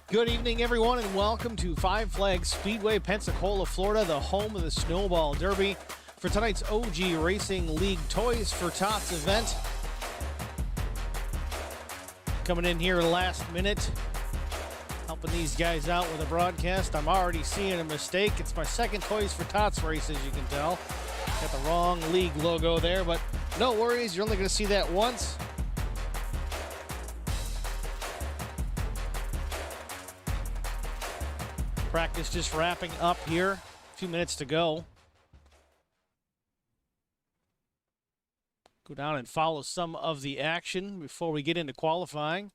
Good evening, everyone, and welcome to Five Flags Speedway, Pensacola, Florida, the home of the Snowball Derby. For tonight's OG Racing League Toys for Tots event. Coming in here last minute, helping these guys out with a broadcast. I'm already seeing a mistake. It's my second Toys for Tots race, as you can tell. Got the wrong league logo there, but no worries. You're only going to see that once. Practice just wrapping up here. A few minutes to go. Go down and follow some of the action before we get into qualifying.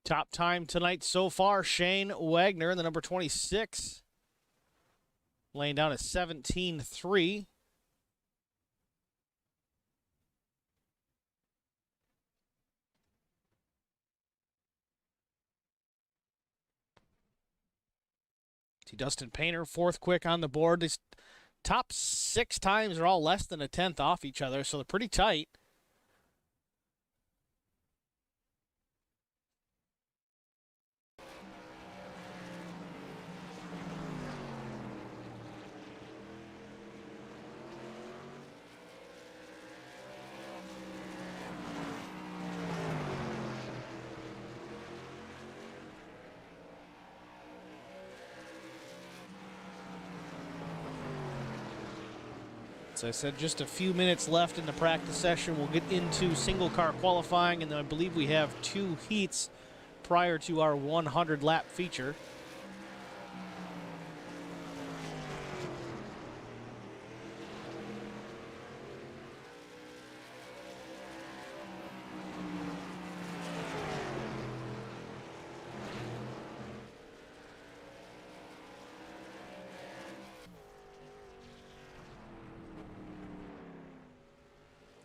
Top time tonight so far, Shane Wagner, the number 26. Laying down a 17.3. Dustin Painter, fourth quick on the board. These top 6 times are all less than a tenth off each other, so they're pretty tight. As I said, just a few minutes left in the practice session. We'll get into single car qualifying, and then I believe we have 2 heats prior to our 100-lap feature.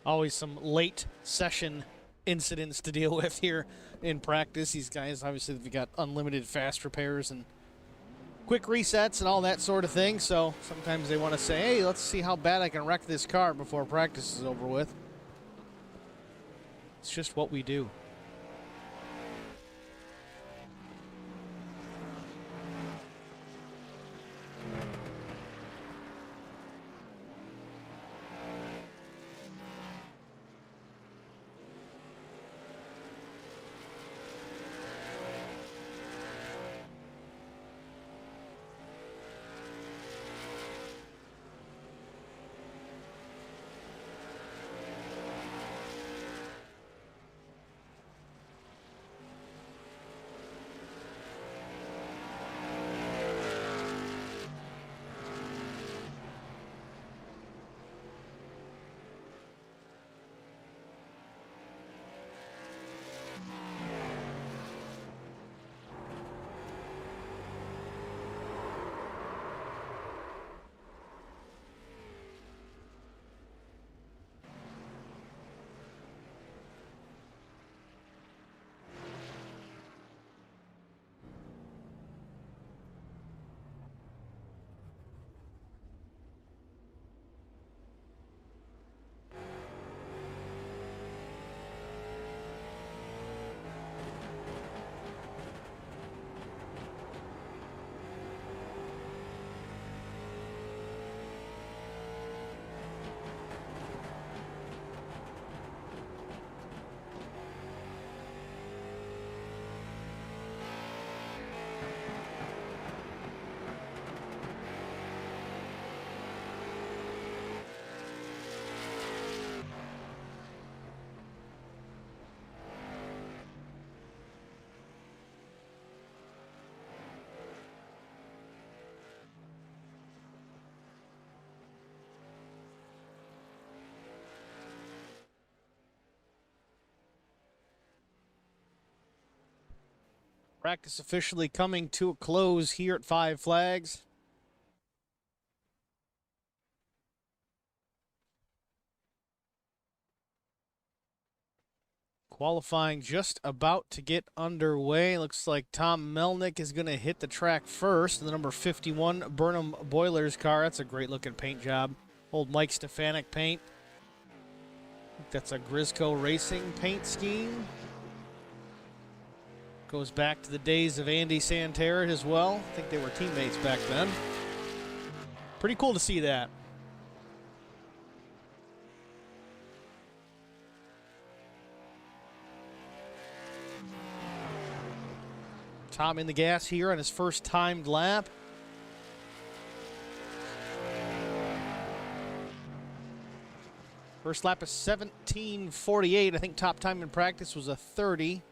Always some late session incidents to deal with here in practice. These guys, obviously, they've got unlimited fast repairs and quick resets and all that sort of thing. So sometimes they want to say, hey, let's see how bad I can wreck this car before practice is over with. It's just what we do. Practice officially coming to a close here at Five Flags. Qualifying just about to get underway. Looks like Tom Melnick is going to hit the track first. The number 51 Burnham Boilers car. That's a great looking paint job. Old Mike Stefanik paint. I think that's a Grisco Racing paint scheme. Goes back to the days of Andy Santerre as well. I think they were teammates back then. Pretty cool to see that. Tom in the gas here on his first timed lap. First lap is 17:48. I think top time in practice was a 30.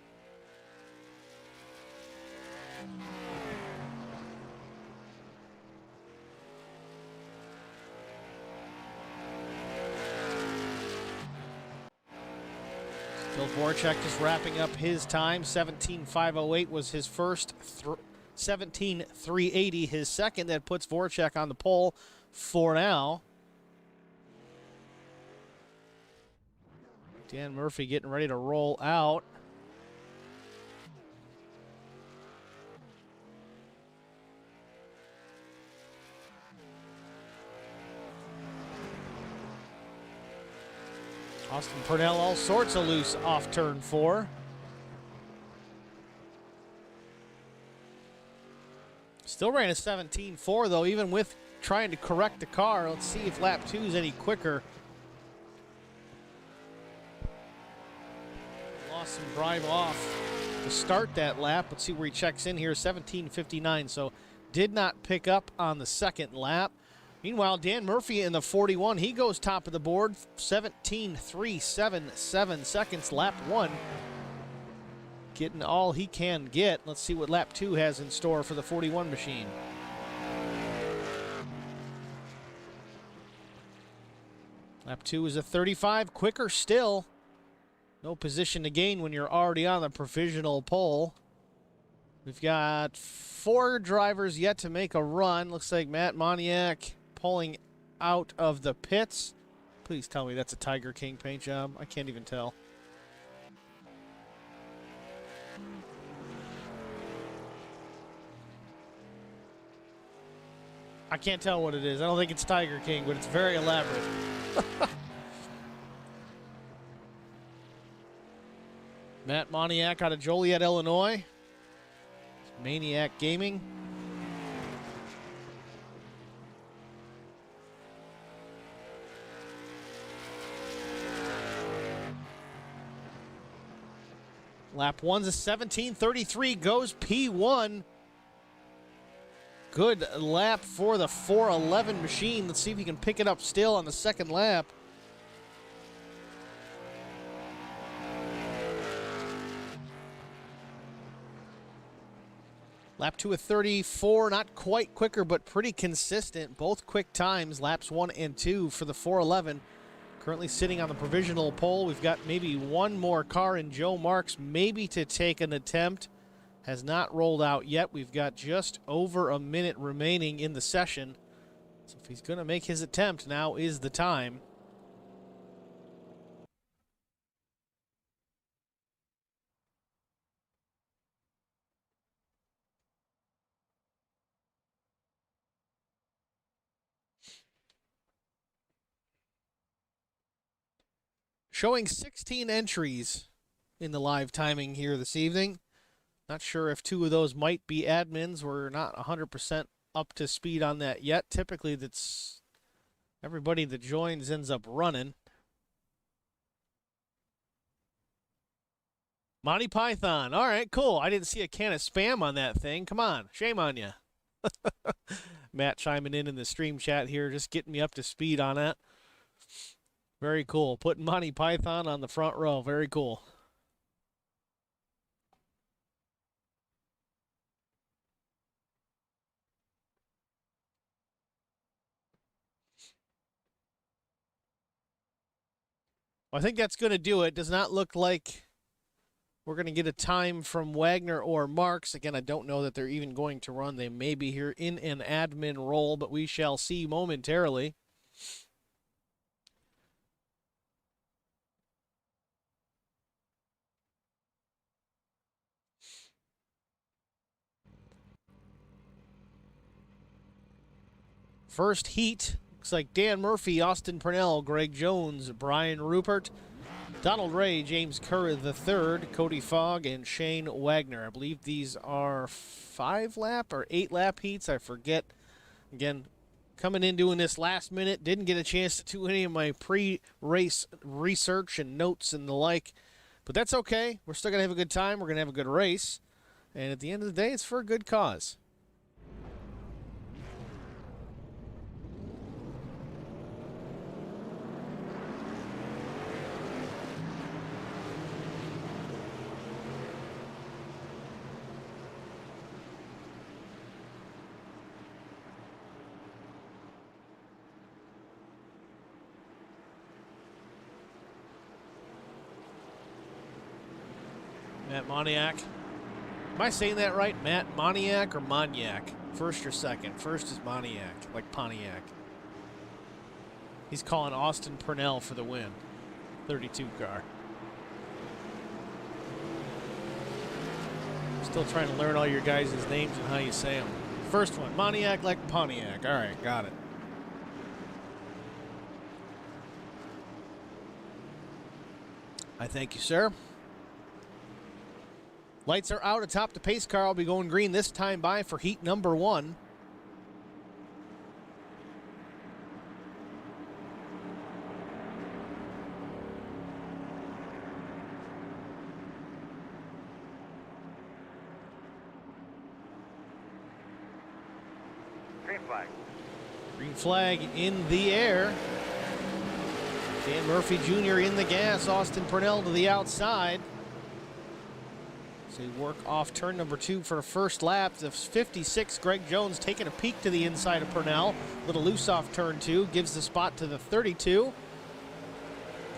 Bill Voracek just wrapping up his time. 17:508 was his first. 17:380 his second. That puts Voracek on the pole for now. Dan Murphy getting ready to roll out. Austin Purnell all sorts of loose off turn 4. Still ran a 17.4 though, even with trying to correct the car. Let's see if lap 2 is any quicker. Lost some drive off to start that lap. Let's see where he checks in here. 17:59, so did not pick up on the second lap. Meanwhile, Dan Murphy in the 41, he goes top of the board. 17:377 seconds, lap 1. Getting all he can get. Let's see what lap 2 has in store for the 41 machine. Lap 2 is a 35, quicker still. No position to gain when you're already on the provisional pole. We've got 4 drivers yet to make a run. Looks like Matt Moniak pulling out of the pits. Please tell me that's a Tiger King paint job. I can't even tell. I can't tell what it is. I don't think it's Tiger King, but it's very elaborate. Matt Moniak out of Joliet, Illinois. Maniac Gaming. Lap 1's a 17:33, goes P1. Good lap for the 411 machine. Let's see if he can pick it up still on the second lap. Lap 2 at 34, not quite quicker, but pretty consistent. Both quick times, laps 1 and 2 for the 411. Currently sitting on the provisional pole. We've got maybe one more car in Joe Marks, maybe to take an attempt. Has not rolled out yet. We've got just over a minute remaining in the session. So if he's going to make his attempt, now is the time. Showing 16 entries in the live timing here this evening. Not sure if 2 of those might be admins. We're not 100% up to speed on that yet. Typically, that's everybody that joins ends up running. Monty Python. All right, cool. I didn't see a can of spam on that thing. Come on. Shame on you. Matt chiming in the stream chat here, just getting me up to speed on it. Very cool. Putting Monty Python on the front row. Very cool. Well, I think that's going to do it. Does not look like we're going to get a time from Wagner or Marks. Again, I don't know that they're even going to run. They may be here in an admin role, but we shall see momentarily. First heat, looks like Dan Murphy, Austin Purnell, Greg Jones, Brian Rupert, Donald Ray, James Kerr III, Cody Fogg, and Shane Wagner. I believe these are 5-lap or 8-lap heats. I forget. Again, coming in doing this last minute. Didn't get a chance to do any of my pre-race research and notes and the like. But that's okay. We're still going to have a good time. We're going to have a good race. And at the end of the day, it's for a good cause. Matt Moniak. Am I saying that right? Matt Moniak or Moniak? First or second? First is Moniak, like Pontiac. He's calling Austin Purnell for the win. 32 car. Still trying to learn all your guys' names and how you say them. First one, Moniak like Pontiac. All right, got it. I thank you, sir. Lights are out atop the pace car. I'll be going green this time by for heat number 1. Green flag. Green flag in the air. Dan Murphy Jr. in the gas. Austin Purnell to the outside. So they work off turn number 2 for the first lap. The 56, Greg Jones, taking a peek to the inside of Purnell. Little loose off turn 2, gives the spot to the 32.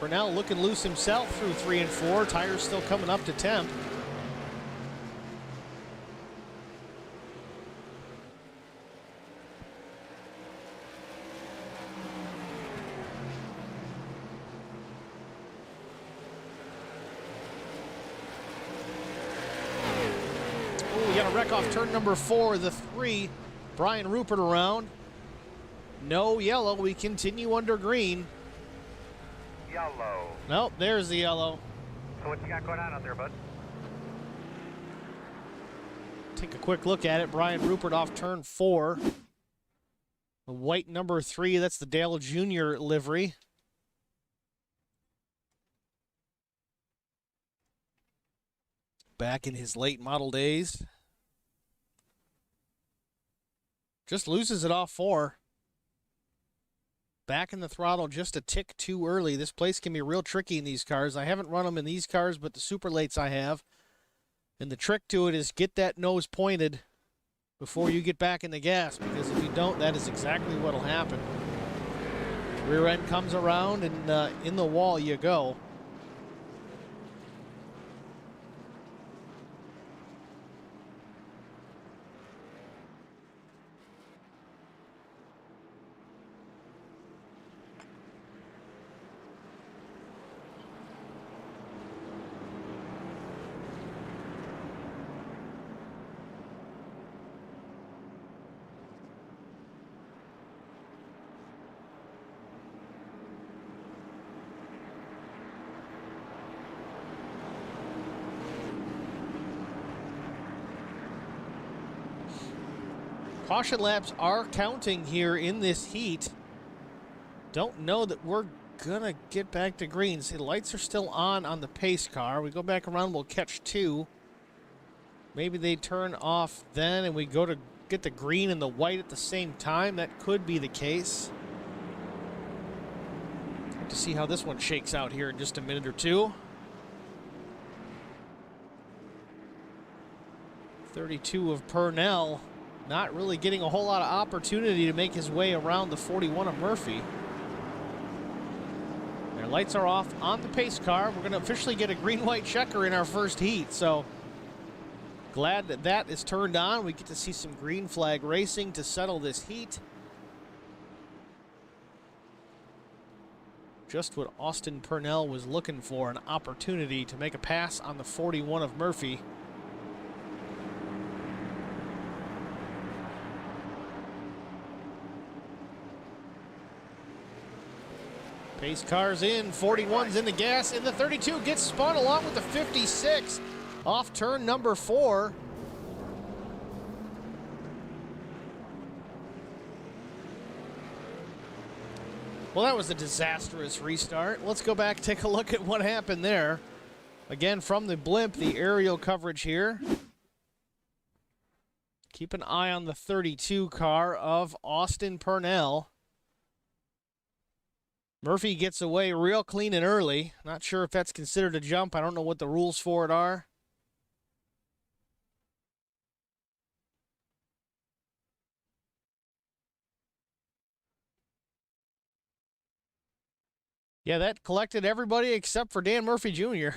Purnell looking loose himself through 3 and 4. Tires still coming up to temp. Wreck off turn number 4, the 3. Brian Rupert around. No yellow. We continue under green. Yellow. Nope, there's the yellow. So what you got going on out there, bud? Take a quick look at it. Brian Rupert off turn 4. The white number 3, that's the Dale Jr. livery. Back in his late model days. Just loses it off 4. Back in the throttle just a tick too early. This place can be real tricky in these cars. I haven't run them in these cars, but the super lates I have. And the trick to it is get that nose pointed before you get back in the gas, because if you don't, that is exactly what will happen. Rear end comes around and in the wall you go. Caution laps are counting here in this heat. Don't know that we're gonna get back to green. See, the lights are still on the pace car. We go back around, we'll catch 2. Maybe they turn off then and we go to get the green and the white at the same time. That could be the case. Have to see how this one shakes out here in just a minute or two. 32 of Purnell. Not really getting a whole lot of opportunity to make his way around the 41 of Murphy. Their lights are off on the pace car. We're going to officially get a green-white checker in our first heat, so glad that that is turned on. We get to see some green flag racing to settle this heat. Just what Austin Purnell was looking for, an opportunity to make a pass on the 41 of Murphy. Pace car's in, 41's in the gas, and the 32 gets spun along with the 56 off turn number 4. Well, that was a disastrous restart. Let's go back, take a look at what happened there. Again, from the blimp, the aerial coverage here. Keep an eye on the 32 car of Austin Purnell. Murphy gets away real clean and early. Not sure if that's considered a jump. I don't know what the rules for it are. Yeah, that collected everybody except for Dan Murphy Jr.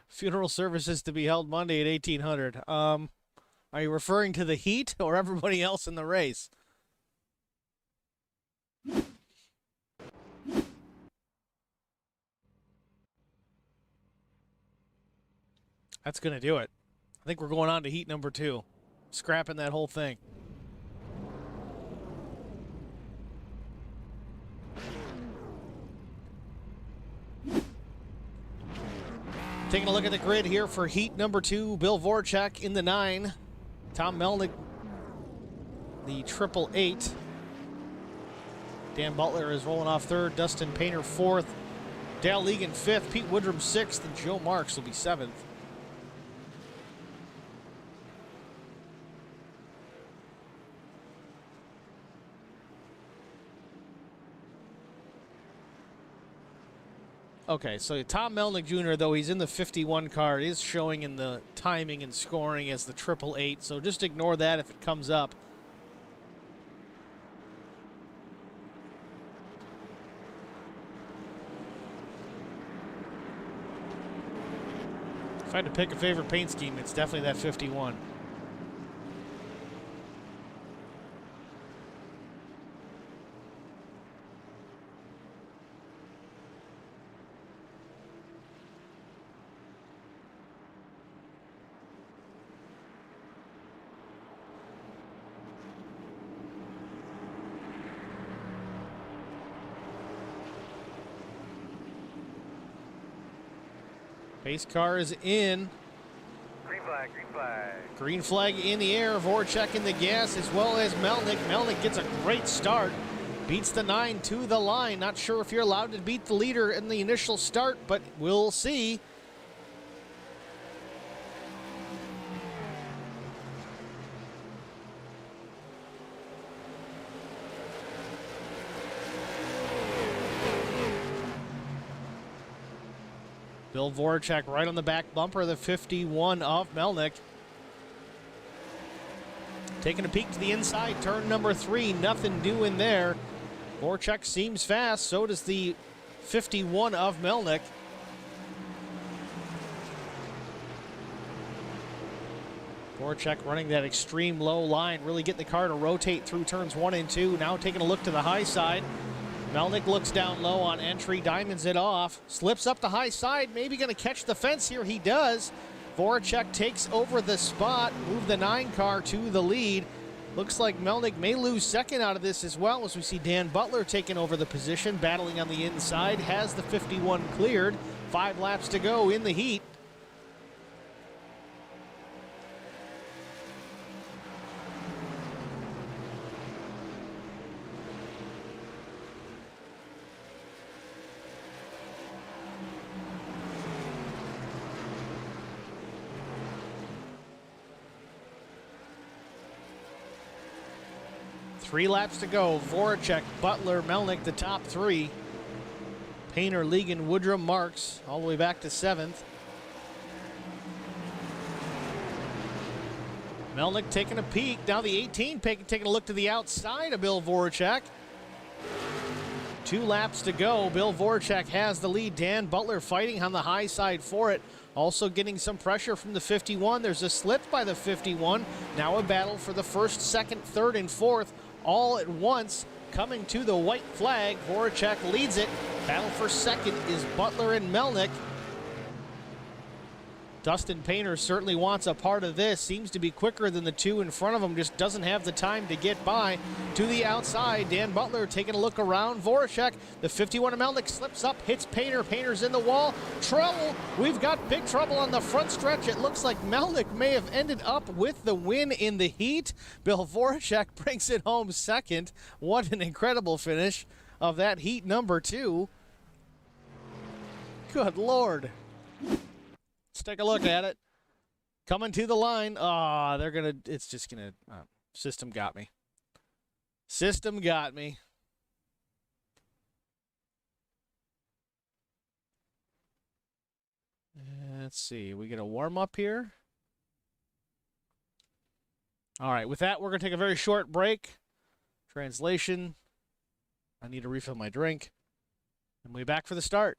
Funeral services to be held Monday at 1800. Are you referring to the heat or everybody else in the race? That's going to do it. I think we're going on to heat number 2. Scrapping that whole thing. Taking a look at the grid here for heat number 2. Bill Voracek in the 9. Tom Melnick, the 888. Dan Butler is rolling off 3rd. Dustin Painter 4th. Dale Legan 5th. Pete Woodrum 6th. And Joe Marks will be 7th. Okay, so Tom Melnick Jr., though he's in the 51 car, is showing in the timing and scoring as the 888, so just ignore that if it comes up. If I had to pick a favorite paint scheme, it's definitely that 51. Pace car is in. Green flag, green flag. Green flag in the air. Voracek in the gas as well as Melnick. Melnick gets a great start. Beats the 9 to the line. Not sure if you're allowed to beat the leader in the initial start, but we'll see. Bill Voracek right on the back bumper, the 51 of Melnick. Taking a peek to the inside, turn number 3, nothing doing there. Voracek seems fast, so does the 51 of Melnick. Voracek running that extreme low line, really getting the car to rotate through turns 1 and 2. Now taking a look to the high side. Melnick looks down low on entry, diamonds it off, slips up the high side, maybe going to catch the fence here. He does. Voracek takes over the spot, move the 9 car to the lead. Looks like Melnick may lose second out of this as well, as we see Dan Butler taking over the position, battling on the inside, has the 51 cleared. 5 laps to go in the heat. Three laps to go. Voracek, Butler, Melnick, the top 3. Painter, Legan, Woodrum, Marks, all the way back to 7th. Melnick taking a peek. Now the 18 taking a look to the outside of Bill Voracek. 2 laps to go. Bill Voracek has the lead. Dan Butler fighting on the high side for it. Also getting some pressure from the 51. There's a slip by the 51. Now a battle for the 1st, 2nd, 3rd, and 4th. All at once, coming to the white flag. Voracek leads it. Battle for 2nd is Butler and Melnick. Dustin Painter certainly wants a part of this. Seems to be quicker than the two in front of him. Just doesn't have the time to get by. To the outside, Dan Butler taking a look around. Voracek, the 51 of Melnick, slips up, hits Painter. Painter's in the wall. Trouble. We've got big trouble on the front stretch. It looks like Melnick may have ended up with the win in the heat. Bill Voracek brings it home second. What an incredible finish of that heat number 2. Good Lord. Let's take a look at it. Coming to the line. It's just gonna, system got me. System got me. Let's see, we get a warm up here. All right, with that, we're gonna take a very short break. Translation. I need to refill my drink. And we'll be back for the start.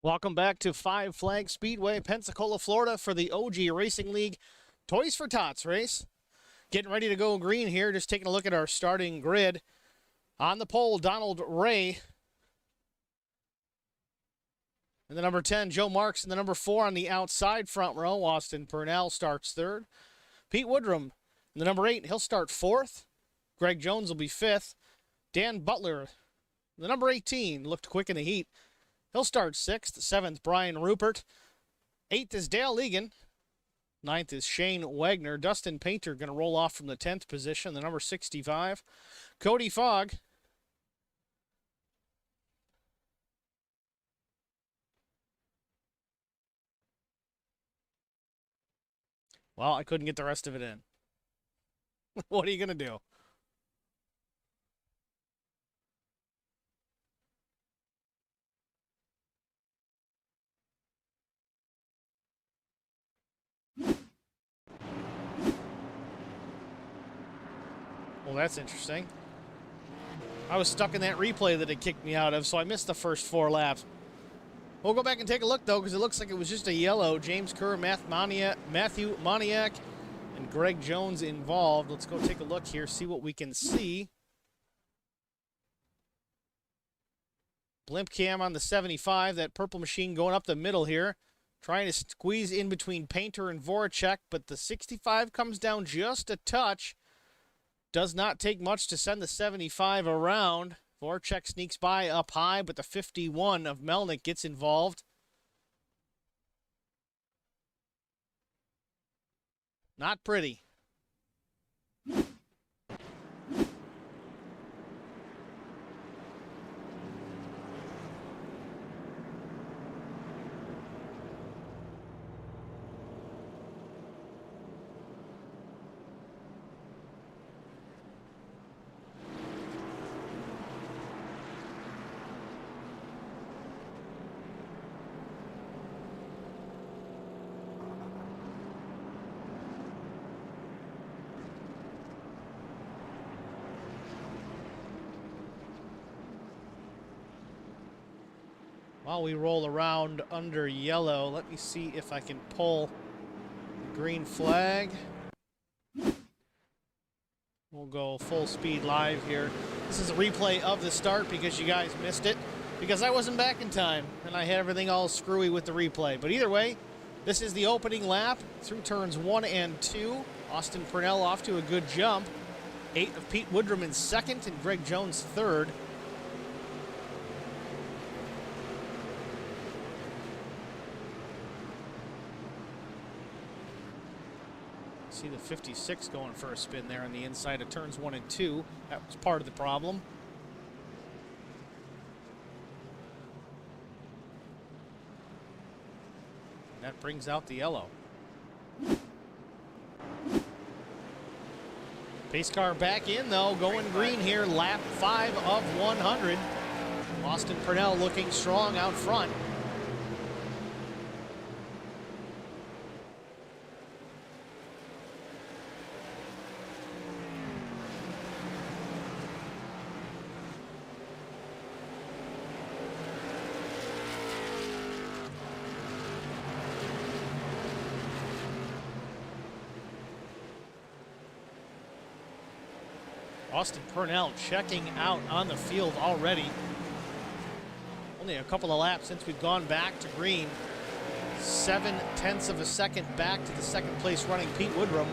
Welcome back to Five Flag Speedway, Pensacola, Florida for the OG Racing League Toys for Tots race. Getting ready to go green here, just taking a look at our starting grid. On the pole, Donald Ray. And the number 10, Joe Marks. And the number 4 on the outside front row, Austin Purnell starts third. Pete Woodrum. And the number 8, he'll start 4th. Greg Jones will be 5th. Dan Butler, the number 18, looked quick in the heat. He'll start 6th. 7th, Brian Rupert. 8th is Dale Egan. 9th is Shane Wagner. Dustin Painter going to roll off from the 10th position, the number 65. Cody Fogg. Well, I couldn't get the rest of it in. What are you going to do? Well, that's interesting. I was stuck in that replay that it kicked me out of, so I missed the first 4 laps. We'll go back and take a look, though, because it looks like it was just a yellow. James Kerr, Matthew Moniak, and Greg Jones involved. Let's go take a look here, see what we can see. Blimp cam on the 75, that purple machine going up the middle here. Trying to squeeze in between Painter and Voracek, but the 65 comes down just a touch. Does not take much to send the 75 around. Voracek sneaks by up high, but the 51 of Melnick gets involved. Not pretty. While we roll around under yellow, let me see if I can pull the green flag. We'll go full speed live here. This is a replay of the start because you guys missed it, because I wasn't back in time and I had everything all screwy with the replay. But either way, this is the opening lap through turns 1 and 2. Austin Purnell off to a good jump. 8 of Pete Woodrum in second and Greg Jones third. See the 56 going for a spin there on the inside of turns 1 and 2. That was part of the problem. And that brings out the yellow. Pace car back in though, going green here, lap 5 of 100. Austin Purnell looking strong out front. Austin Purnell checking out on the field already. Only a couple of laps since we've gone back to green. 0.7 of a second back to the second place running Pete Woodrum.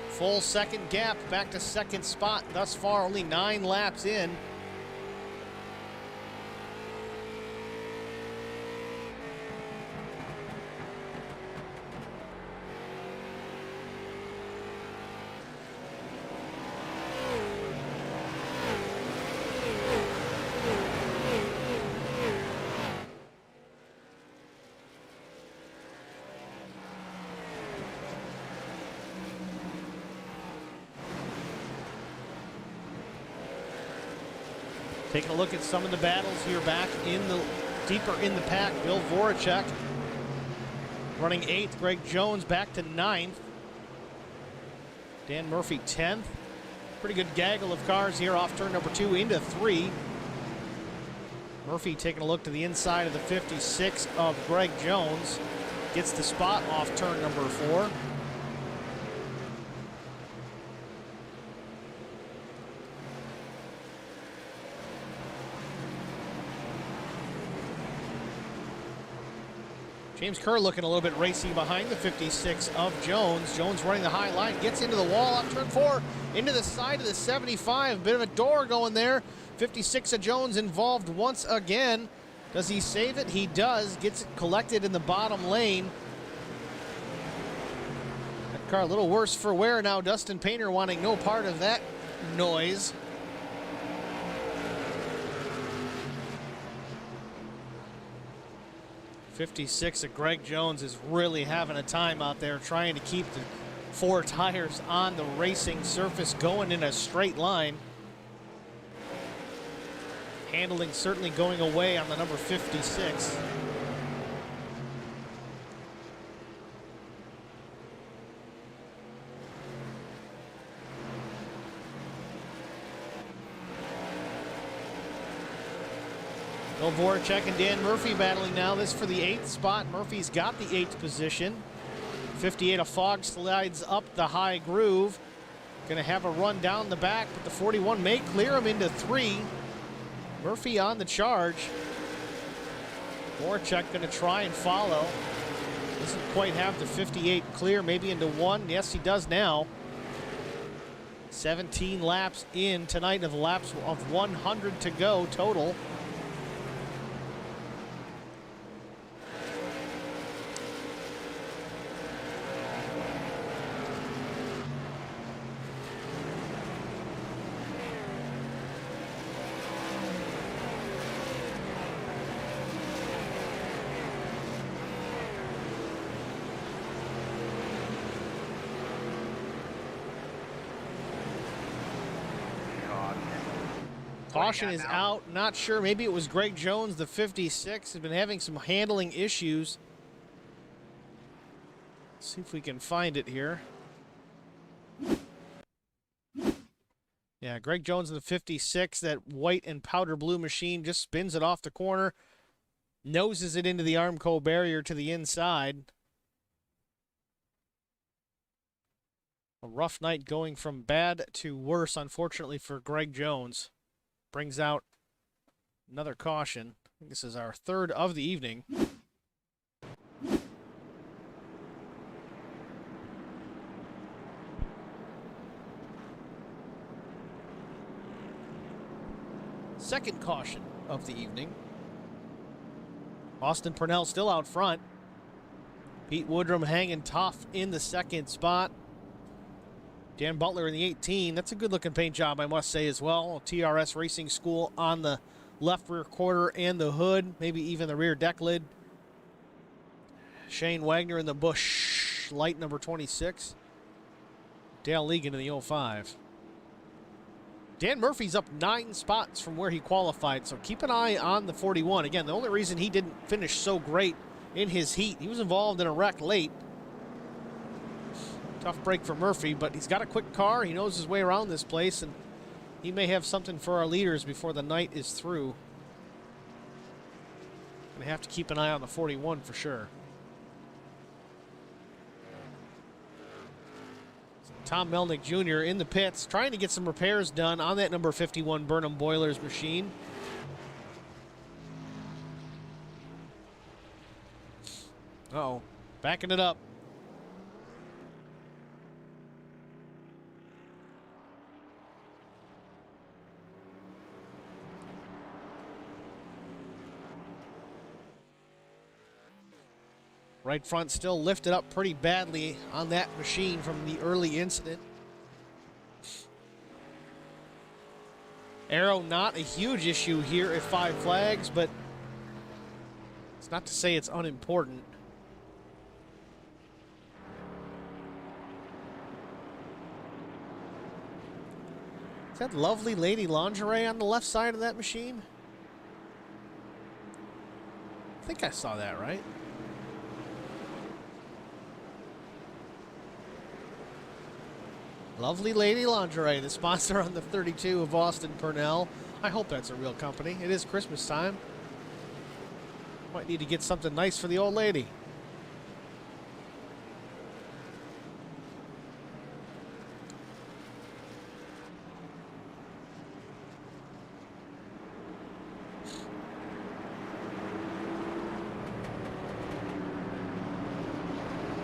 Full second gap back to second spot thus far, only 9 laps in. Taking a look at some of the battles here back in the deeper in the pack. Bill Voracek running 8th. Greg Jones back to 9th. Dan Murphy 10th. Pretty good gaggle of cars here off turn number 2 into 3. Murphy taking a look to the inside of the 56 of Greg Jones. Gets the spot off turn number 4. James Kerr looking a little bit racy behind the 56 of Jones. Jones running the high line, gets into the wall on turn 4, into the side of the 75. Bit of a door going there. 56 of Jones involved once again. Does he save it? He does. Gets it collected in the bottom lane. That car a little worse for wear now. Dustin Painter wanting no part of that noise. '56 of Greg Jones is really having a time out there trying to keep the 4 tires on the racing surface going in a straight line. Handling certainly going away on the number 56. Bill Voracek and Dan Murphy battling now. This for the 8th spot. Murphy's got the 8th position. 58 of Fogg slides up the high groove. Gonna have a run down the back, but the 41 may clear him into 3. Murphy on the charge. Voracek gonna try and follow. Doesn't quite have the 58 clear, maybe into 1. Yes, he does now. 17 laps in tonight of laps of 100 to go total. Caution is out. Not sure. Maybe it was Greg Jones, the 56. Has been having some handling issues. Let's see if we can find it here. Yeah, Greg Jones in the 56. That white and powder blue machine just spins it off the corner. Noses it into the Armco barrier to the inside. A rough night going from bad to worse, unfortunately, for Greg Jones. Brings out another caution. I think this is our third of the evening. Second caution of the evening. Austin Purnell still out front. Pete Woodrum hanging tough in the second spot. Dan Butler in the 18. That's a good-looking paint job, I must say, as well. TRS Racing School on the left rear quarter and the hood, maybe even the rear deck lid. Shane Wagner in the Busch Light number 26. Dale Legan in the 05. Dan Murphy's up 9 spots from where he qualified, so keep an eye on the 41. Again, the only reason he didn't finish so great in his heat, he was involved in a wreck late. Tough break for Murphy, but he's got a quick car. He knows his way around this place, and he may have something for our leaders before the night is through. Gonna have to keep an eye on the 41 for sure. Tom Melnick Jr. in the pits, trying to get some repairs done on that number 51 Burnham Boilers machine. Uh-oh, backing it up. Right front still lifted up pretty badly on that machine from the early incident. Aero not a huge issue here at Five Flags, but it's not to say it's unimportant. Is that Lovely Lady Lingerie on the left side of that machine? I think I saw that, right? Lovely Lady Lingerie, the sponsor on the 32 of Austin Purnell. I hope that's a real company. It is Christmas time. Might need to get something nice for the old lady.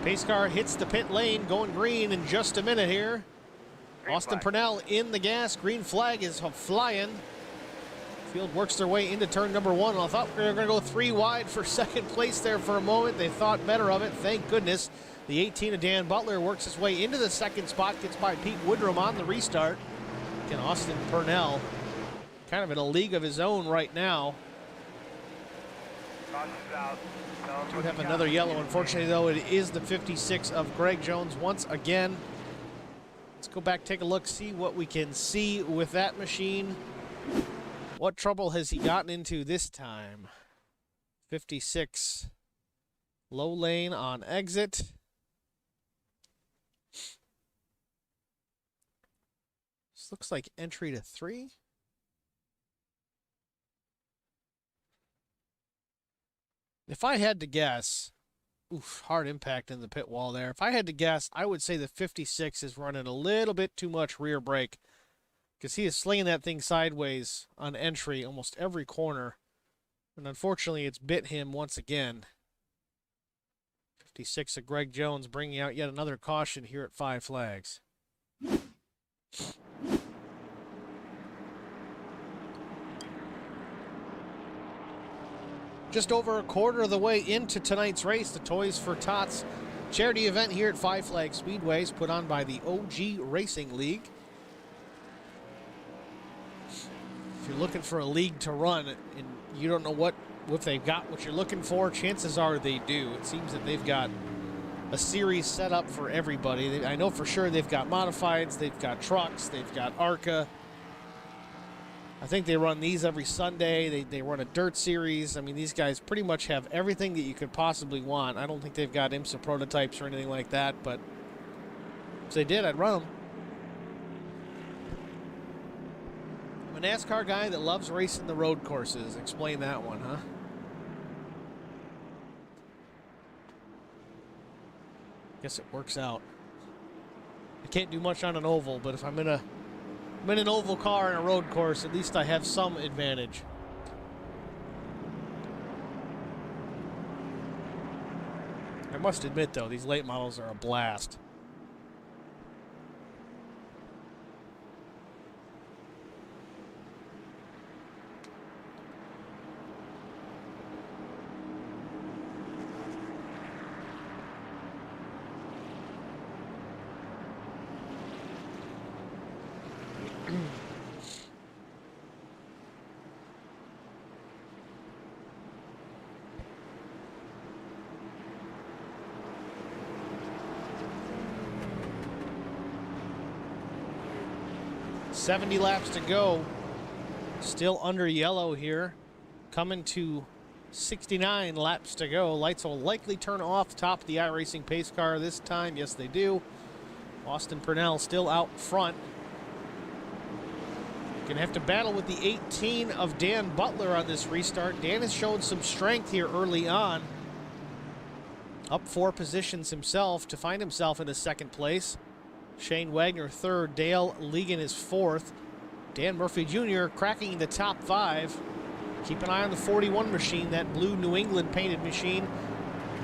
Pace car hits the pit lane, going green in just a minute here. Austin Purnell in the gas. Green flag is flying. Field works their way into turn number 1. I thought we were going to go 3 wide for second place there for a moment. They thought better of it. Thank goodness. The 18 of Dan Butler works his way into the second spot. Gets by Pete Woodrum on the restart. Again, Austin Purnell kind of in a league of his own right now. We have another yellow. Unfortunately, though, it is the 56 of Greg Jones once again. Let's go back, take a look, see what we can see with that machine. What trouble has he gotten into this time? 56, low lane on exit. This looks like entry to 3. If I had to guess, oof, hard impact in the pit wall there. If I had to guess, I would say the 56 is running a little bit too much rear brake, because he is slinging that thing sideways on entry almost every corner. And unfortunately, it's bit him once again. 56 of Greg Jones bringing out yet another caution here at Five Flags. Just over a quarter of the way into tonight's race, the Toys for Tots charity event here at Five Flags Speedways, put on by the OG Racing League. If you're looking for a league to run and you don't know if they've got what you're looking for, chances are they do. It seems that they've got a series set up for everybody. I know for sure they've got modifieds, they've got trucks, they've got ARCA. I think they run these every Sunday. They run a dirt series. I mean, these guys pretty much have everything that you could possibly want. I don't think they've got IMSA prototypes or anything like that, but if they did, I'd run them. I'm a NASCAR guy that loves racing the road courses. Explain that one, huh? Guess it works out. I can't do much on an oval, but if I'm in an oval car in a road course, at least I have some advantage. I must admit, though, these late models are a blast. $70 laps to go. Still under yellow here. Coming to 69 laps to go. Lights will likely turn off top of the iRacing pace car this time. Yes, they do. Austin Purnell still out front. Gonna have to battle with the 18 of Dan Butler on this restart. Dan has shown some strength here early on. Up 4 positions himself to find himself in a second place. Shane Wagner third, Dale Legan is fourth. Dan Murphy Jr. cracking the top 5. Keep an eye on the 41 machine, that blue New England painted machine.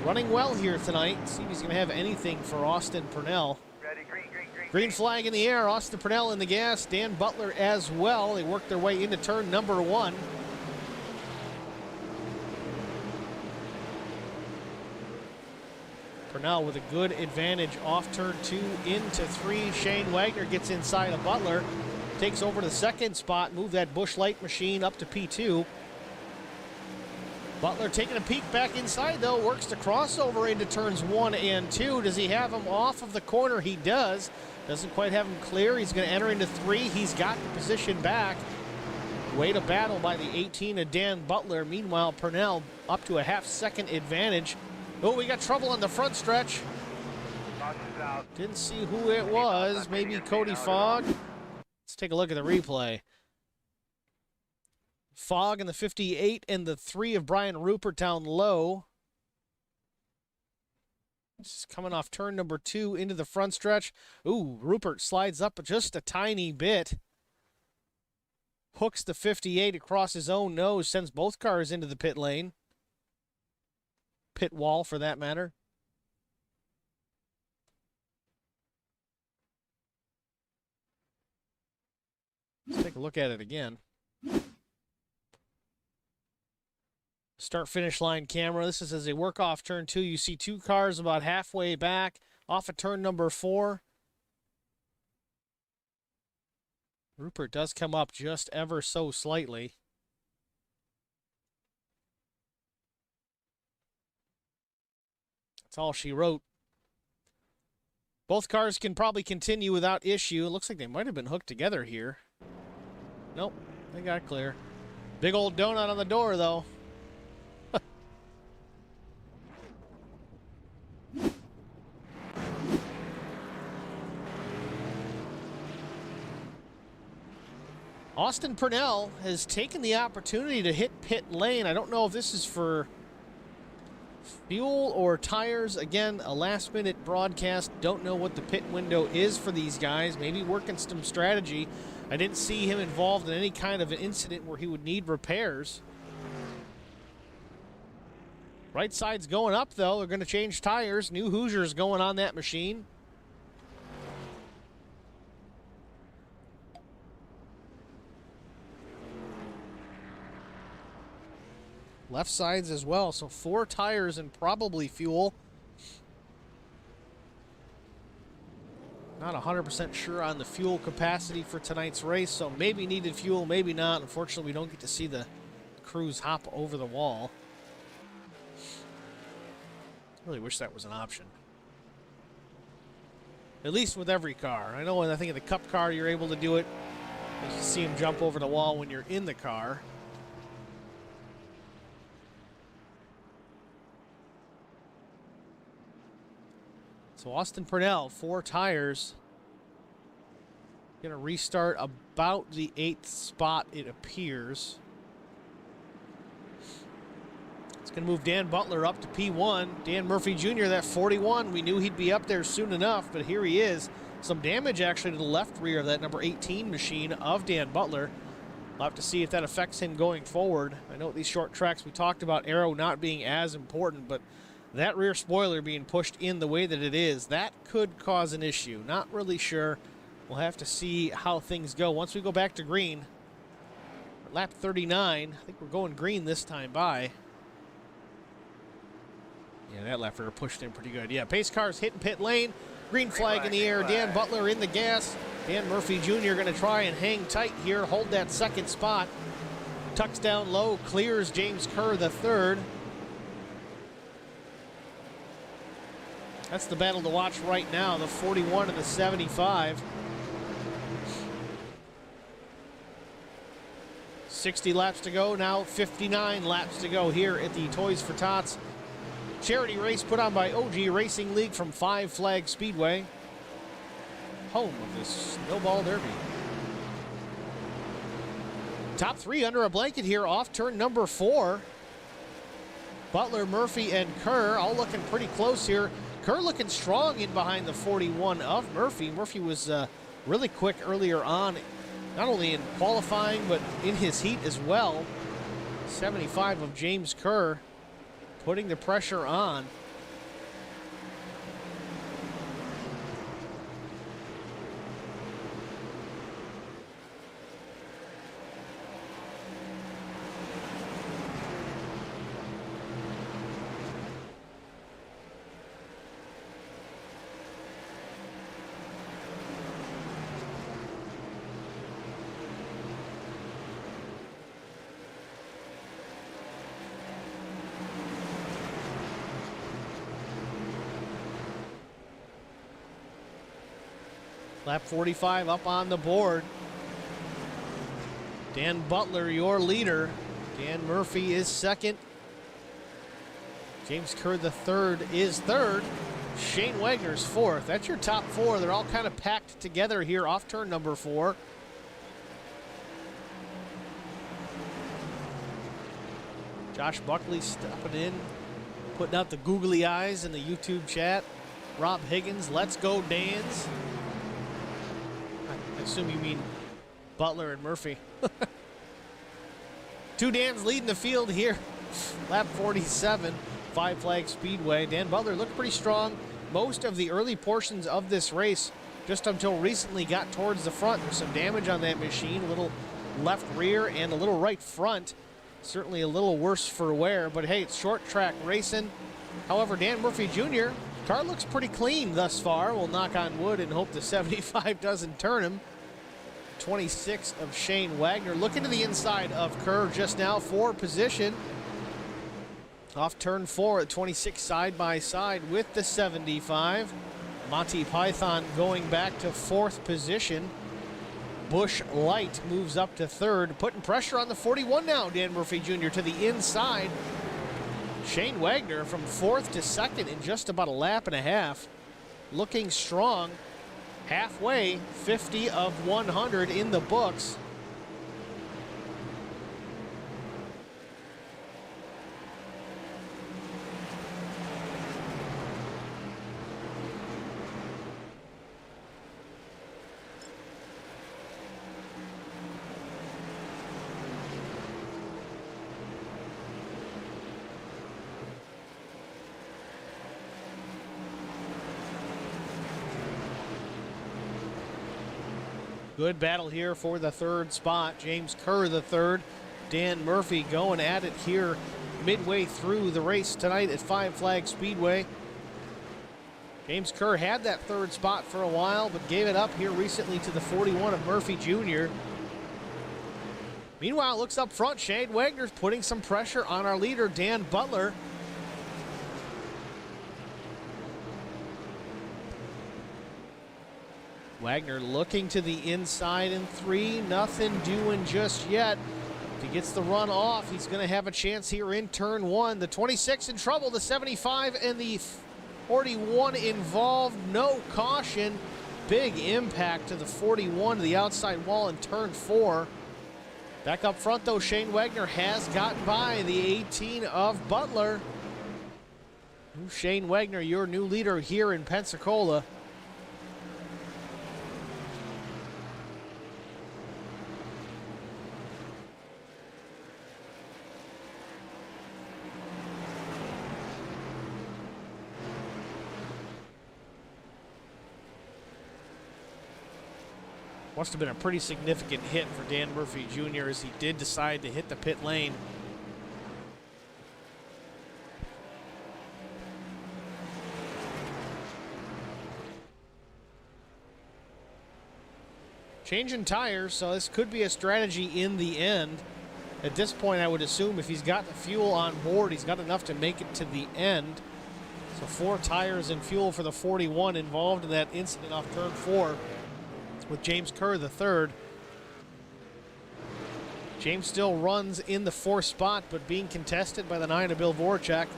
Running well here tonight. See if he's going to have anything for Austin Purnell. Ready, green, green, green. Green flag in the air, Austin Purnell in the gas, Dan Butler as well. They work their way into turn number 1. Purnell with a good advantage off turn 2 into 3. Shane Wagner gets inside of Butler, takes over the second spot, move that Busch Light machine up to P2. Butler taking a peek back inside though, works the crossover into turns 1 and 2. Does he have him off of the corner? He does. Doesn't quite have him clear. He's going to enter into 3. He's got the position back. Way to battle by the 18 of Dan Butler. Meanwhile, Purnell up to a half-second advantage. Oh, we got trouble on the front stretch. Didn't see who it was. Maybe Cody Fogg. Let's take a look at the replay. Fogg in the 58 and the 3 of Brian Rupert down low. This is coming off turn number 2 into the front stretch. Ooh, Rupert slides up just a tiny bit. Hooks the 58 across his own nose, sends both cars into the pit lane. Pit wall, for that matter. Let's take a look at it again. Start-finish line camera. This is as they work off turn 2. You see 2 cars about halfway back off of turn number 4. Rupert does come up just ever so slightly. That's all she wrote. Both cars can probably continue without issue. It looks like they might have been hooked together here. Nope, they got clear. Big old donut on the door, though. Austin Purnell has taken the opportunity to hit pit lane. I don't know if this is for fuel or tires. Again, a last-minute broadcast. Don't know what the pit window is for these guys. Maybe working some strategy. I didn't see him involved in any kind of an incident where he would need repairs. Right side's going up, though. They're going to change tires. New Hoosiers going on that machine. Left sides as well, so 4 tires and probably fuel. Not 100% sure on the fuel capacity for tonight's race, so maybe needed fuel, maybe not. Unfortunately, we don't get to see the crews hop over the wall. Really wish that was an option. At least with every car. I know, I think in the Cup car you're able to do it. You can see him jump over the wall when you're in the car. So Austin Purnell, 4 tires. Going to restart about the 8th spot, it appears. It's going to move Dan Butler up to P1. Dan Murphy Jr., that 41, we knew he'd be up there soon enough, but here he is. Some damage actually to the left rear of that number 18 machine of Dan Butler. We'll have to see if that affects him going forward. I know at these short tracks we talked about aero not being as important, but that rear spoiler being pushed in the way that it is, that could cause an issue. Not really sure. We'll have to see how things go. Once we go back to green, lap 39, I think we're going green this time by. Yeah, that lap rear pushed in pretty good. Yeah, pace cars hitting pit lane. Green flag in the air. Dan Butler in the gas. Dan Murphy Jr. going to try and hang tight here, hold that 2nd spot. Tucks down low, clears James Kerr, the 3rd. That's the battle to watch right now, the 41 and the 75. 60 laps to go, now 59 laps to go here at the Toys for Tots charity race put on by OG Racing League from Five Flag Speedway, home of the Snowball Derby. Top 3 under a blanket here off turn number 4. Butler, Murphy, and Kerr all looking pretty close here. Kerr looking strong in behind the 41 of Murphy. Murphy was really quick earlier on, not only in qualifying, but in his heat as well. 75 of James Kerr putting the pressure on. Lap 45 up on the board. Dan Butler, your leader. Dan Murphy is 2nd. James Kerr, the 3rd, is 3rd. Shane Wagner's 4th. That's your top 4. They're all kind of packed together here off turn number 4. Josh Buckley stepping in, putting out the googly eyes in the YouTube chat. Rob Higgins, let's go Dans. I assume you mean Butler and Murphy. 2 Dans leading the field here. Lap 47, Five Flag Speedway. Dan Butler looked pretty strong most of the early portions of this race, just until recently got towards the front. There's some damage on that machine, a little left rear and a little right front. Certainly a little worse for wear, but hey, it's short track racing. However, Dan Murphy Jr., car looks pretty clean thus far. We'll knock on wood and hope the 75 doesn't turn him. 26 of Shane Wagner. Looking to the inside of Kerr just now for position. Off turn 4 at 26 side by side with the 75. Monty Python going back to 4th position. Bush Light moves up to 3rd, putting pressure on the 41 now. Dan Murphy Jr. to the inside. Shane Wagner from 4th to 2nd in just about a lap and a half. Looking strong. Halfway, 50 of 100 in the books. Good battle here for the 3rd spot. James Kerr, the 3rd. Dan Murphy going at it here midway through the race tonight at Five Flag Speedway. James Kerr had that 3rd spot for a while, but gave it up here recently to the 41 of Murphy Jr. Meanwhile, looks up front. Shane Wagner's putting some pressure on our leader, Dan Butler. Wagner looking to the inside in 3. Nothing doing just yet. If he gets the run off, he's going to have a chance here in turn 1. The 26 in trouble, the 75 and the 41 involved. No caution. Big impact to the 41 to the outside wall in turn 4. Back up front, though, Shane Wagner has gotten by the 18 of Butler. Shane Wagner, your new leader here in Pensacola. Must have been a pretty significant hit for Dan Murphy Jr. as he did decide to hit the pit lane. Changing tires, so this could be a strategy in the end. At this point, I would assume if he's got the fuel on board, he's got enough to make it to the end. So 4 tires and fuel for the 41 involved in that incident off turn 4. With James Kerr, the 3rd. James still runs in the 4th spot, but being contested by the 9 of Bill Voracek.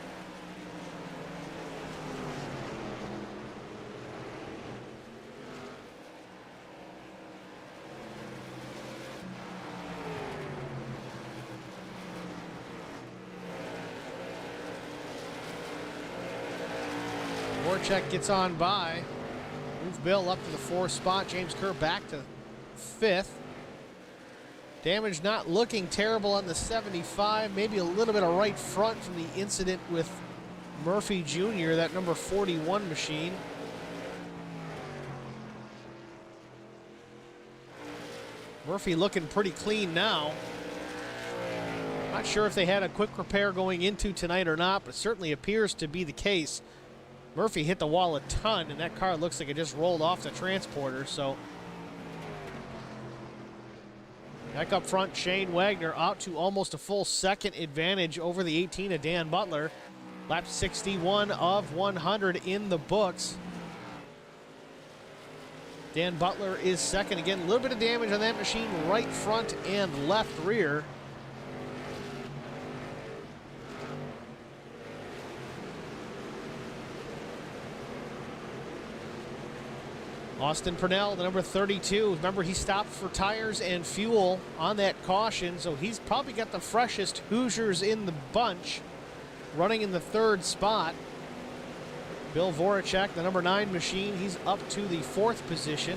Voracek gets on by. Move Bill up to the 4th spot. James Kerr back to 5th. Damage not looking terrible on the 75. Maybe a little bit of right front from the incident with Murphy Jr., that number 41 machine. Murphy looking pretty clean now. Not sure if they had a quick repair going into tonight or not, but certainly appears to be the case. Murphy hit the wall a ton, and that car looks like it just rolled off the transporter, so. Back up front, Shane Wagner out to almost a full second advantage over the 18 of Dan Butler. Lap 61 of 100 in the books. Dan Butler is second. Again, a little bit of damage on that machine, right front and left rear. Austin Purnell, the number 32. Remember, he stopped for tires and fuel on that caution, so he's probably got the freshest Hoosiers in the bunch, running in the 3rd spot. Bill Voracek, the number 9 machine, he's up to the 4th position.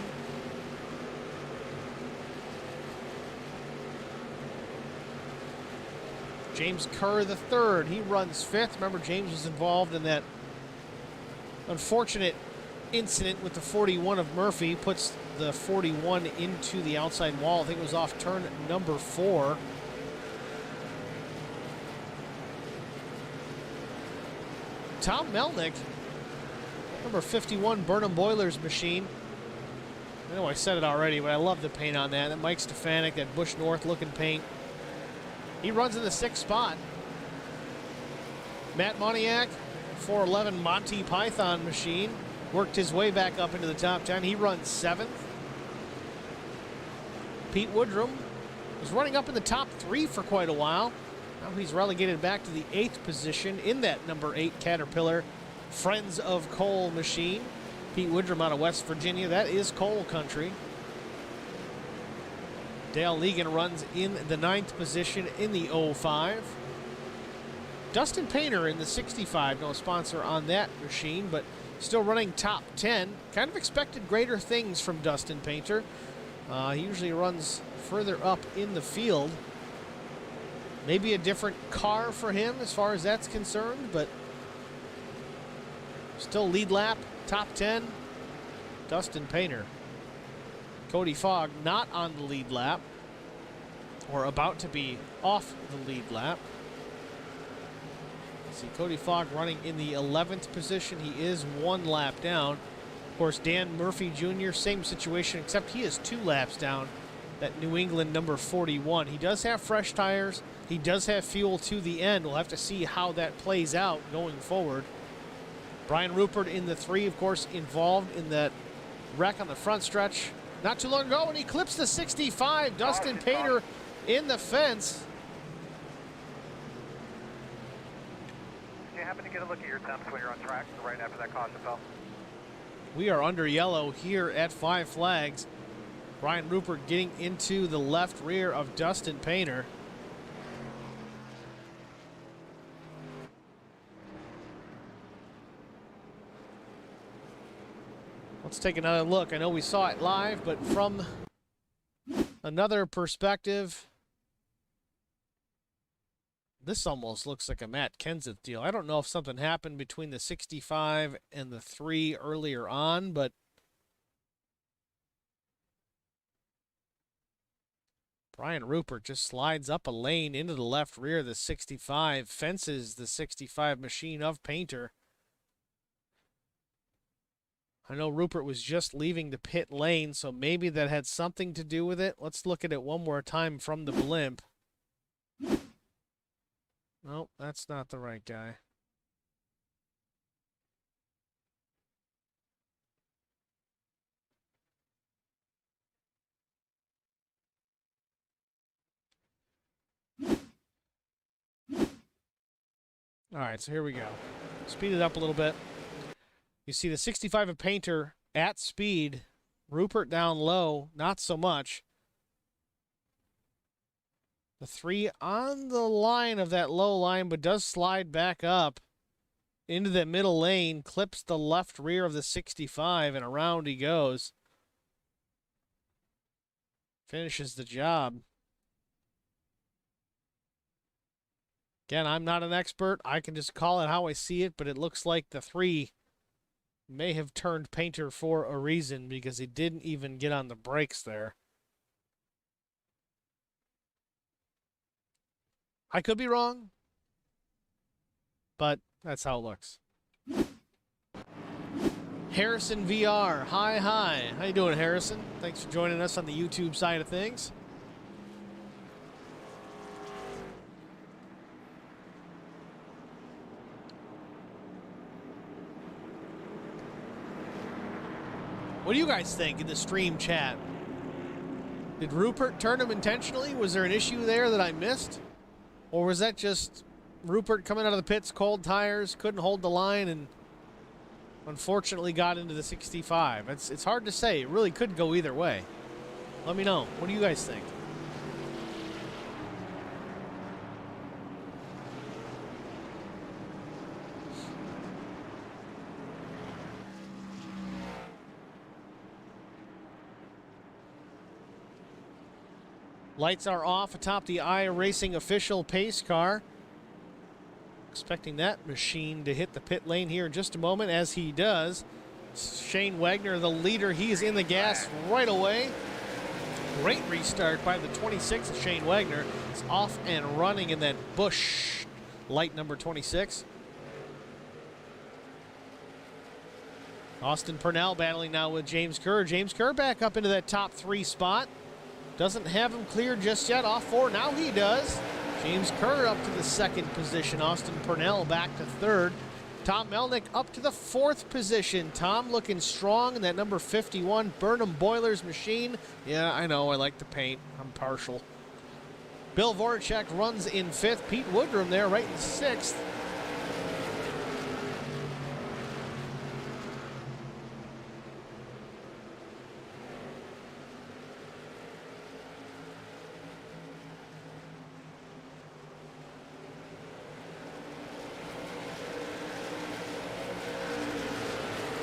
James Kerr, the 3rd, he runs 5th. Remember, James was involved in that unfortunate incident with the 41 of Murphy, puts the 41 into the outside wall. I think it was off turn number 4. Tom Melnick, number 51 Burnham Boilers machine. I know I said it already, but I love the paint on that. That Mike Stefanik, that Bush North looking paint. He runs in the 6th spot. Matt Moniak, 411 Monty Python machine. Worked his way back up into the top 10. He runs 7th. Pete Woodrum was running up in the top 3 for quite a while. Now he's relegated back to the 8th position in that number 8 Caterpillar Friends of Coal machine. Pete Woodrum out of West Virginia. That is coal country. Dale Legan runs in the 9th position in the 05. Dustin Painter in the 65. No sponsor on that machine, but still running top 10. Kind of expected greater things from Dustin Painter. He usually runs further up in the field. Maybe a different car for him as far as that's concerned, but still lead lap, top 10. Dustin Painter. Cody Fogg not on the lead lap, or about to be off the lead lap. See Cody Fogg running in the 11th position. He is 1 lap down. Of course, Dan Murphy Jr., same situation, except he is 2 laps down. That New England number 41. He does have fresh tires. He does have fuel to the end. We'll have to see how that plays out going forward. Brian Rupert in the 3, of course, involved in that wreck on the front stretch not too long ago, and he clips the 65. Dustin Painter in the fence. Did you happen to get a look at your temps when you're on track right after that caution fell? We are under yellow here at 5 Flags. Brian Rupert getting into the left rear of Dustin Painter. Let's take another look. I know we saw it live, but from another perspective, this almost looks like a Matt Kenseth deal. I don't know if something happened between the 65 and the 3 earlier on, but Brian Rupert just slides up a lane into the left rear of the 65, fences the 65 machine of Painter. I know Rupert was just leaving the pit lane, so maybe that had something to do with it. Let's look at it one more time from the blimp. Nope, that's not the right guy. All right, so here we go. Speed it up a little bit. You see the 65 of Painter at speed. Rupert down low, not so much. The 3 on the line of that low line, but does slide back up into the middle lane, clips the left rear of the 65, and around he goes. Finishes the job. Again, I'm not an expert. I can just call it how I see it, but it looks like the 3 may have turned Painter for a reason because he didn't even get on the brakes there. I could be wrong, but that's how it looks. Harrison VR, hi. How you doing, Harrison? Thanks for joining us on the YouTube side of things. What do you guys think in the stream chat? Did Rupert turn him intentionally? Was there an issue there that I missed? Or was that just Rupert coming out of the pits, cold tires, couldn't hold the line, and unfortunately got into the 65? It's hard to say. It really could go either way. Let me know. What do you guys think? Lights are off atop the iRacing official pace car. Expecting that machine to hit the pit lane here in just a moment, as he does. Shane Wagner, the leader, he's in the gas right away. Great restart by the 26th. Shane Wagner is off and running in that Busch light number 26. Austin Purnell battling now with James Kerr. James Kerr back up into that top 3 spot. Doesn't have him cleared just yet. Off 4, now he does. James Kerr up to the 2nd position. Austin Purnell back to 3rd. Tom Melnick up to the 4th position. Tom looking strong in that number 51 Burnham Boilers machine. Yeah, I know, I like the paint. I'm partial. Bill Voracek runs in 5th. Pete Woodrum there right in 6th.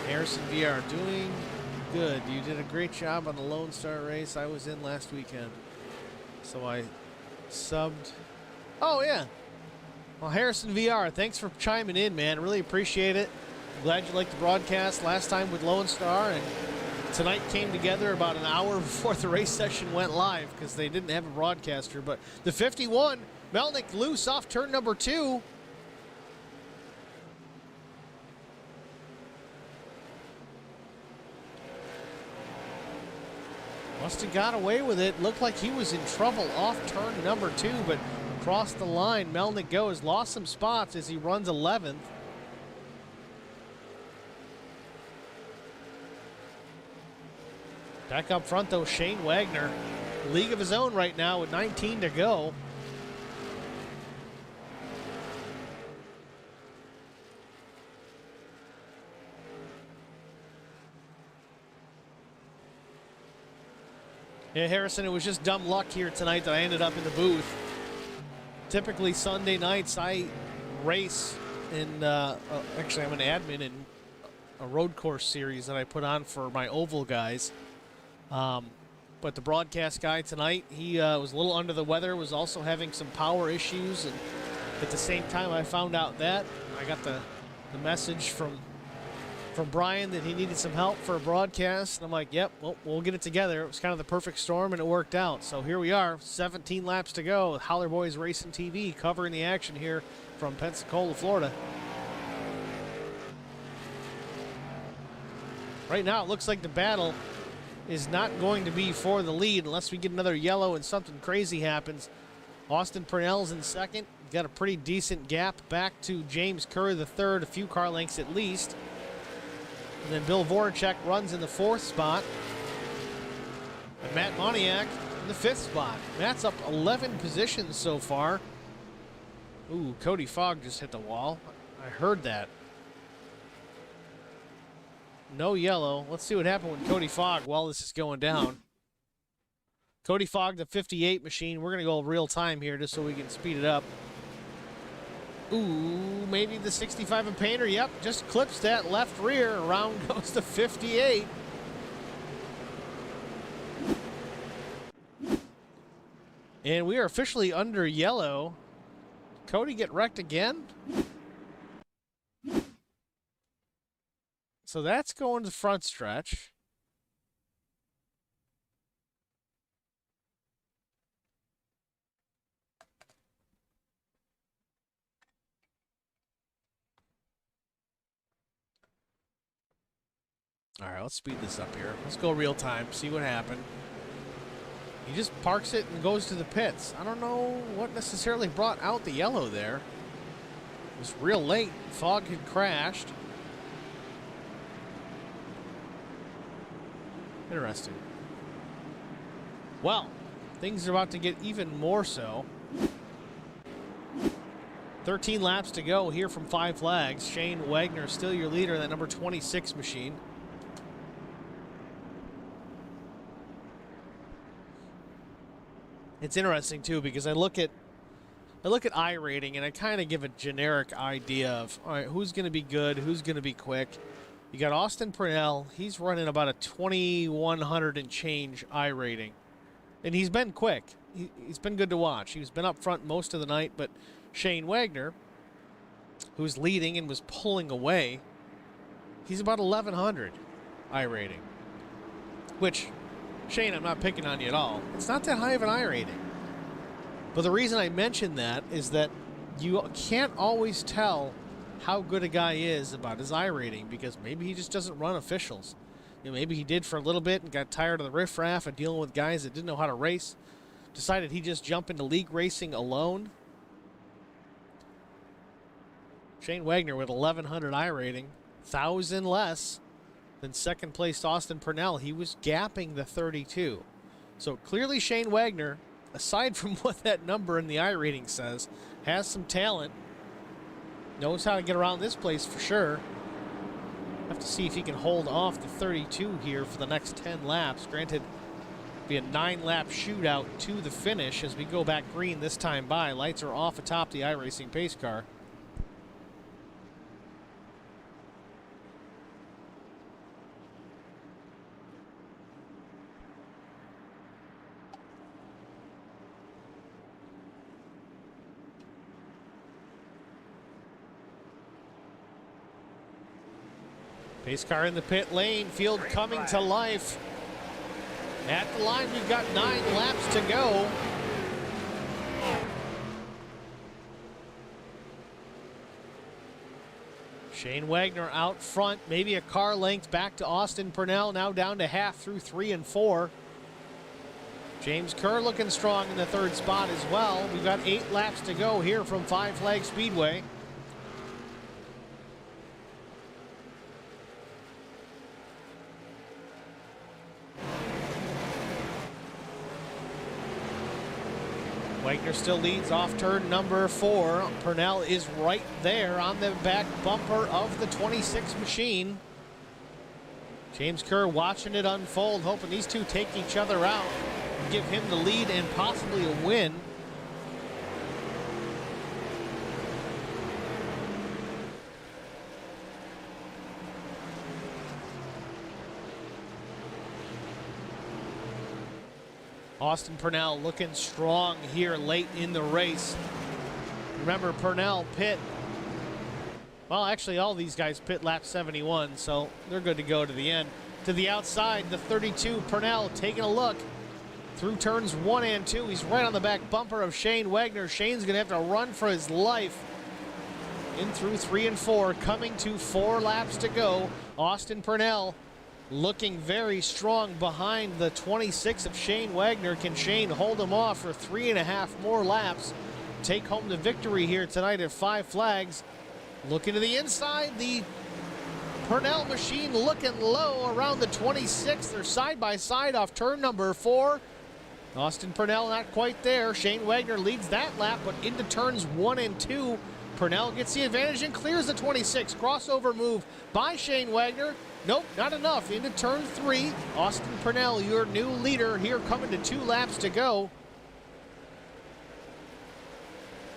Harrison VR doing good. You did a great job on the Lone Star race I was in last weekend. So I subbed. Oh, yeah. Well, Harrison VR, thanks for chiming in, man. Really appreciate it. Glad you liked the broadcast last time with Lone Star. And tonight came together about an hour before the race session went live because they didn't have a broadcaster. But the 51, Melnick loose off turn number 2. Must have got away with it. Looked like he was in trouble off turn number 2, but across the line, Melnick goes. Lost some spots as he runs 11th. Back up front, though, Shane Wagner. League of his own right now with 19 to go. Yeah, Harrison, it was just dumb luck here tonight that I ended up in the booth. Typically Sunday nights I race in, actually I'm an admin in a road course series that I put on for my oval guys. But the broadcast guy tonight, he was a little under the weather, was also having some power issues, and at the same time I found out that, I got the message from Brian that he needed some help for a broadcast, and I'm like, yep, well, we'll get it together. It was kind of the perfect storm, and it worked out. So here we are, 17 laps to go. Howler Boys Racing TV covering the action here from Pensacola, Florida. Right now, it looks like the battle is not going to be for the lead unless we get another yellow and something crazy happens. Austin Purnell's in second. Got a pretty decent gap back to James Kerr, the third, a few car lengths at least. And then Bill Voracek runs in the fourth spot. And Matt Moniak in the fifth spot. Matt's up 11 positions so far. Ooh, Cody Fogg just hit the wall. I heard that. No yellow. Let's see what happened with Cody Fogg while this is going down. Cody Fogg, the 58 machine. We're going to go real time here just so we can speed it up. Ooh, maybe the 65 and Painter. Yep, just clips that left rear. Around goes the 58. And we are officially under yellow. Cody get wrecked again? So that's going to the front stretch. All right, let's speed this up here. Let's go real time, see what happened. He just parks it and goes to the pits. I don't know what necessarily brought out the yellow there. It was real late. Fogg had crashed. Interesting. Well, things are about to get even more so. 13 laps to go here from Five Flags. Shane Wagner still your leader in that number 26 machine. It's interesting too because I look at I rating and I kind of give a generic idea of all right, who's going to be good, who's going to be quick. You got Austin Purnell. He's running about a 2,100 and change I rating, and he's been quick. He's been good to watch. He's been up front most of the night, but Shane Wagner, who's leading and was pulling away, he's about 1,100 I rating, which, Shane, I'm not picking on you at all. It's not that high of an I rating. But the reason I mention that is that you can't always tell how good a guy is about his I rating because maybe he just doesn't run officials. You know, maybe he did for a little bit and got tired of the riffraff and dealing with guys that didn't know how to race. Decided he'd just jump into league racing alone. Shane Wagner with 1,100 I rating, 1,000 less than second place Austin Purnell. He was gapping the 32. So clearly Shane Wagner, aside from what that number in the I rating says, has some talent. Knows how to get around this place for sure. Have to see if he can hold off the 32 here for the next 10 laps. Granted, be a 9-lap shootout to the finish as we go back green this time by. Lights are off atop the iRacing pace car. Pace car in the pit lane, field coming to life. At the line, we've got 9 laps to go. Shane Wagner out front, maybe a car length back to Austin Purnell, now down to half through 3 and 4. James Kerr looking strong in the third spot as well. We've got 8 laps to go here from Five Flags Speedway. Wagner still leads off turn number 4. Purnell is right there on the back bumper of the 26 machine. James Kerr watching it unfold, hoping these two take each other out, give him the lead and possibly a win. Austin Purnell looking strong here late in the race. Remember, Purnell pit. Well, actually, all these guys pit lap 71, so they're good to go to the end. To the outside, the 32, Purnell taking a look through turns 1 and 2. He's right on the back bumper of Shane Wagner. Shane's going to have to run for his life. In through 3 and 4, coming to 4 laps to go. Austin Purnell looking very strong behind the 26 of Shane Wagner. Can Shane hold him off for 3.5 more laps? Take home the victory here tonight at 5 Flags. Looking to the inside, the Purnell machine looking low around the 26. They're side by side off turn number 4. Austin Purnell not quite there. Shane Wagner leads that lap, but into turns 1 and 2. Purnell gets the advantage and clears the 26. Crossover move by Shane Wagner. Nope, not enough. Into turn 3. Austin Purnell, your new leader here, coming to 2 laps to go.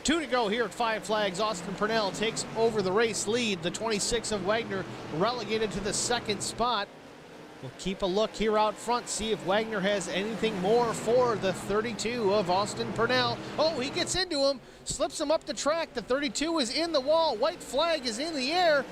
2 to go here at 5 Flags. Austin Purnell takes over the race lead. The 26 of Wagner relegated to the 2nd spot. We'll keep a look here out front, see if Wagner has anything more for the 32 of Austin Purnell. Oh, he gets into him, slips him up the track. The 32 is in the wall. White flag is in the air.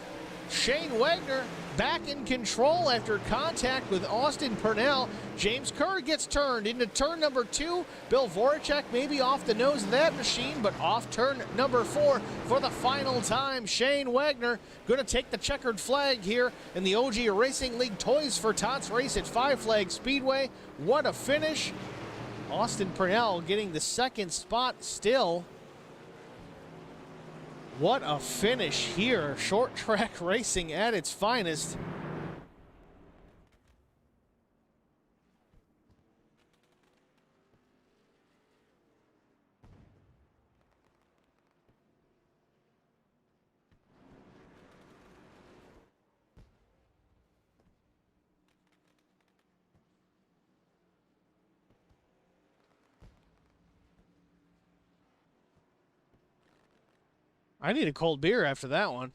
Shane Wagner back in control after contact with Austin Purnell. James Kerr gets turned into turn number 2. Bill Voracek maybe off the nose of that machine, but off turn number 4 for the final time. Shane Wagner going to take the checkered flag here in the OG Racing League Toys for Tots race at 5 Flags Speedway. What a finish. Austin Purnell getting the 2nd spot still. What a finish here. Short track racing at its finest. I need a cold beer after that one.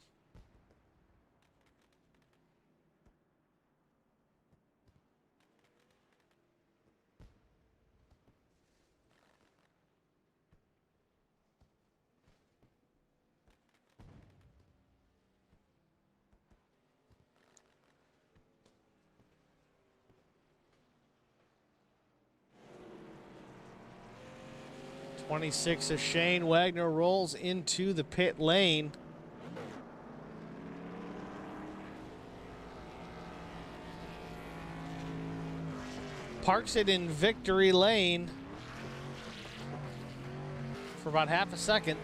'26 of Shane Wagner rolls into the pit lane. Parks it in victory lane for about half a second.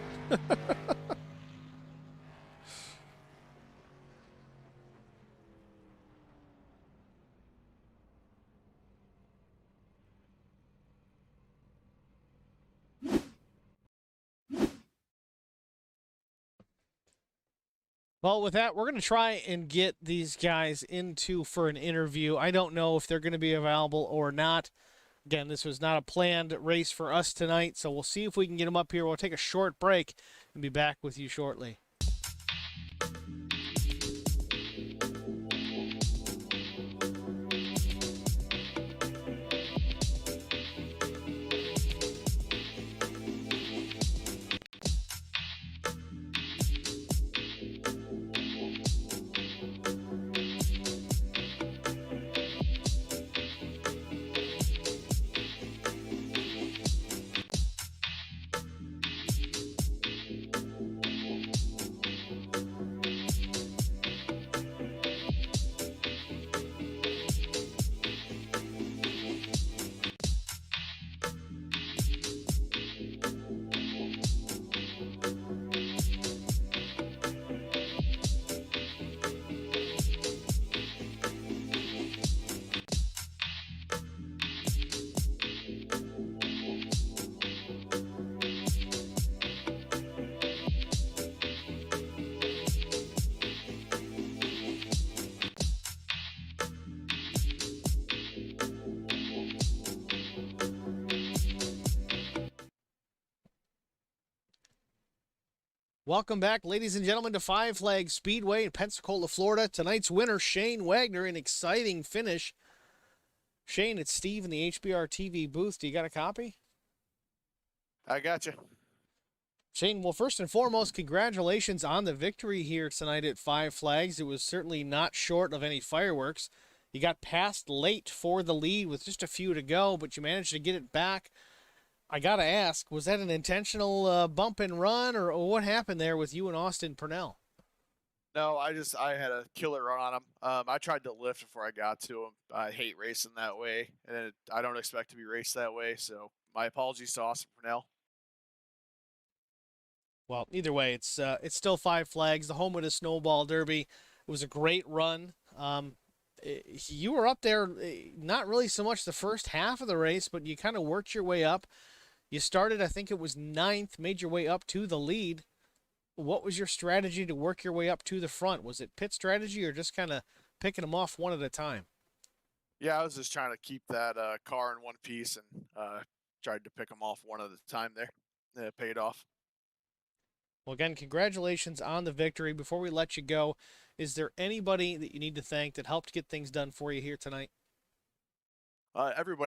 Well, with that, we're going to try and get these guys for an interview. I don't know if they're going to be available or not. Again, this was not a planned race for us tonight, so we'll see if we can get them up here. We'll take a short break and be back with you shortly. Welcome back, ladies and gentlemen, to Five Flags Speedway in Pensacola, Florida. Tonight's winner, Shane Wagner, an exciting finish. Shane, it's Steve in the HBR TV booth. Do you got a copy? I got you. Shane, well, first and foremost, congratulations on the victory here tonight at Five Flags. It was certainly not short of any fireworks. You got passed late for the lead with just a few to go, but you managed to get it back. I got to ask, was that an intentional bump and run, or what happened there with you and Austin Purnell? No, I had a killer run on him. I tried to lift before I got to him. I hate racing that way, and I don't expect to be raced that way. So my apologies to Austin Purnell. Well, either way, it's still Five Flags, the home of the Snowball Derby. It was a great run. You were up there, not really so much the first half of the race, but you kind of worked your way up. You started, I think it was 9th, made your way up to the lead. What was your strategy to work your way up to the front? Was it pit strategy or just kind of picking them off one at a time? Yeah, I was just trying to keep that car in one piece and tried to pick them off one at a time there. It paid off. Well, again, congratulations on the victory. Before we let you go, is there anybody that you need to thank that helped get things done for you here tonight? Everybody